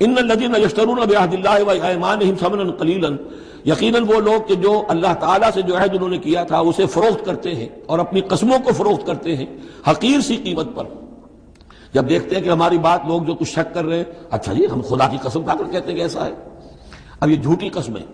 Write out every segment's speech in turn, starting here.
ان الذین یشترون بعہد اللہ وایمانہم ثمنا قلیلا، یقیناً وہ لوگ کہ جو اللہ تعالیٰ سے جو عہد انہوں نے کیا تھا اسے فروخت کرتے ہیں اور اپنی قسموں کو فروخت کرتے ہیں حقیر سی قیمت پر۔ جب دیکھتے ہیں کہ ہماری بات لوگ جو کچھ شک کر رہے ہیں، اچھا جی ہم خدا کی قسم کھا کر کہتے ہیں کہ ایسا ہے، اب یہ جھوٹی قسمیں۔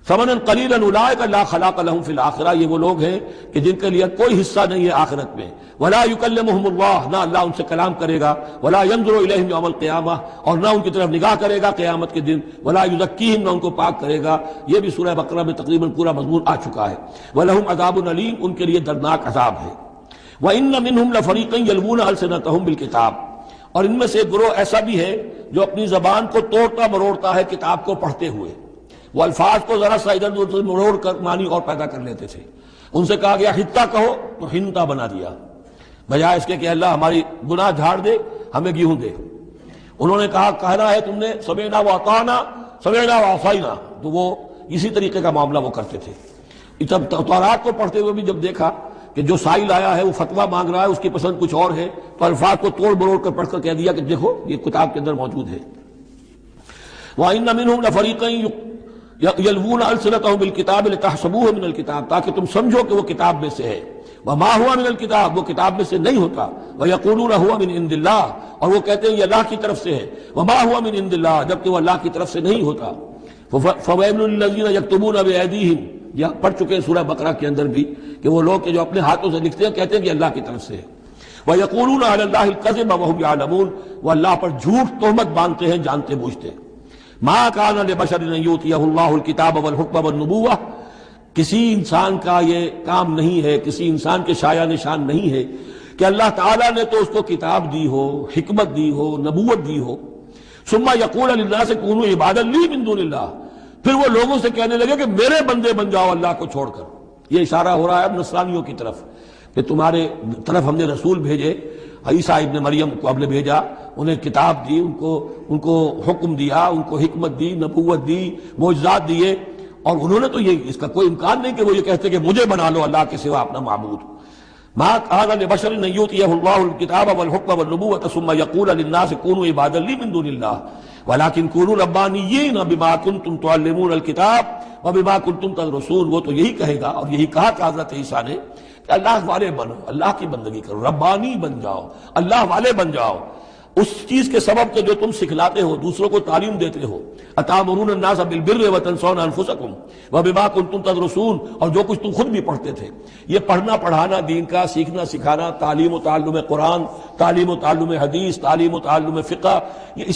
ثمنا قلیلا اولئک لا خلاق لهم فی الآخرہ، یہ وہ لوگ ہیں کہ جن کے لیے کوئی حصہ نہیں ہے آخرت میں۔ ولا یکلمہم اللہ، نہ اللہ ان سے کلام کرے گا۔ ولا ینظر الیہم یوم القیامہ، اور نہ ان کی طرف نگاہ کرے گا قیامت کے دن۔ ولا یزکیہم، نہ ان کو پاک کرے گا۔ یہ بھی سورہ بقرہ میں تقریباً پورا مضمون آ چکا ہے۔ ولہم عذاب علیم، ان کے لیے دردناک عذاب ہے۔ وان منہم لفریقا یلوون السنتہم بالکتاب، اور ان میں سے ایک گروہ ایسا بھی ہے جو اپنی زبان کو توڑتا مروڑتا ہے کتاب کو پڑھتے ہوئے، وہ الفاظ کو ذرا سا ادھر ادھر مروڑ کر معنی اور پیدا کر لیتے تھے۔ ان سے کہا گیا حتہ کہو تو ہنتا بنا دیا، بجائے اس کے کہ اللہ ہماری گناہ جھاڑ دے، ہمیں گیہوں دے۔ انہوں نے کہنا ہے تم نے سمعنا واطعنا، سمعنا وعصینا، تو وہ اسی طریقے کا معاملہ وہ کرتے تھے۔ جب تورات کو پڑھتے ہوئے بھی جب دیکھا کہ جو سائل آیا ہے وہ فتویٰ مانگ رہا ہے، اس کی پسند کچھ اور ہے، تو الفاظ کو توڑ مروڑ کر پڑھ کر کہہ دیا کہ دیکھو یہ کتاب کے اندر موجود ہے۔ وَإِنَّ مِنْهُمْ لَفَرِيقًا یلوون السنتہم بالکتاب لتحسبوہ من الکتاب، تاکہ تم سمجھو کہ وہ کتاب میں سے ہے۔ وما ہوا من الکتاب، وہ کتاب میں سے نہیں ہوتا۔ ویقولون ہوا من عند اللہ، اور وہ کہتے ہیں یہ اللہ کی طرف سے ہے۔ وما ہوا من عند اللہ، جبکہ وہ اللہ کی طرف سے نہیں ہوتا۔ فویل للذین یکتبون بایدیہم، یہ پڑھ چکے ہیں سورہ بقرہ کے اندر بھی کہ وہ لوگ کہ جو اپنے ہاتھوں سے لکھتے ہیں کہتے ہیں کہ اللہ کی طرف سے ہے۔ ویقولون علی اللہ الکذب وہم یعلمون، وہ اللہ پر جھوٹ تہمت باندھتے ہیں جانتے بوجھتے۔ ما کان لبشر ان یؤتیہ اللہ الکتاب والحکم والنبوۃ، کسی انسان کا یہ کام نہیں ہے، کسی انسان کے شایہ نشان نہیں ہے کہ اللہ تعالیٰ نے تو اس کو کتاب دی ہو، حکمت دی ہو، نبوت دی ہو۔ ثم یقول للناس کونوا عبادا لی من دون اللہ، پھر وہ لوگوں سے کہنے لگے کہ میرے بندے بن جاؤ اللہ کو چھوڑ کر۔ یہ اشارہ ہو رہا ہے اب نصرانیوں کی طرف کہ تمہارے طرف ہم نے رسول بھیجے، عیسیٰ ابن مریم کو ہم نے بھیجا، انہیں کتاب دی، ان کو حکم دیا، ان کو حکمت دی، نبوت دی، معجزات دیے، اور انہوں نے تو یہ اس کا کوئی امکان نہیں کہ وہ یہ کہتے کہ مجھے بنا لو اللہ کے سوا اپنا معبود۔ ما کان لبشر ان یؤتیہ اللہ الکتاب والحکم والنبوۃ ثم یقول للناس کونوا عبادا لی من دون اللہ ولکن کونوا ربانیین بما کنتم تعلمون الکتاب وبما کنتم تدرسون، وہ تو یہی کہے گا، اور یہی کہا کہ حضرت عیسیٰ نے کہ اللہ والے بنو، اللہ کی بندگی کرو، ربانی بن جاؤ، اللہ والے بن جاؤ، اس چیز کے سبب کہ جو تم سکھلاتے ہو، دوسروں کو تعلیم دیتے ہو۔ اتامرون الناس بالبر وتنسون انفسکم وبما کنتم تدرسون، اور جو کچھ تم خود بھی پڑھتے تھے۔ یہ پڑھنا پڑھانا دین کا، سیکھنا سکھانا، تعلیم و تعلم قرآن، تعلیم و تعلم حدیث، تعلیم و تعلم فقہ، یہ اس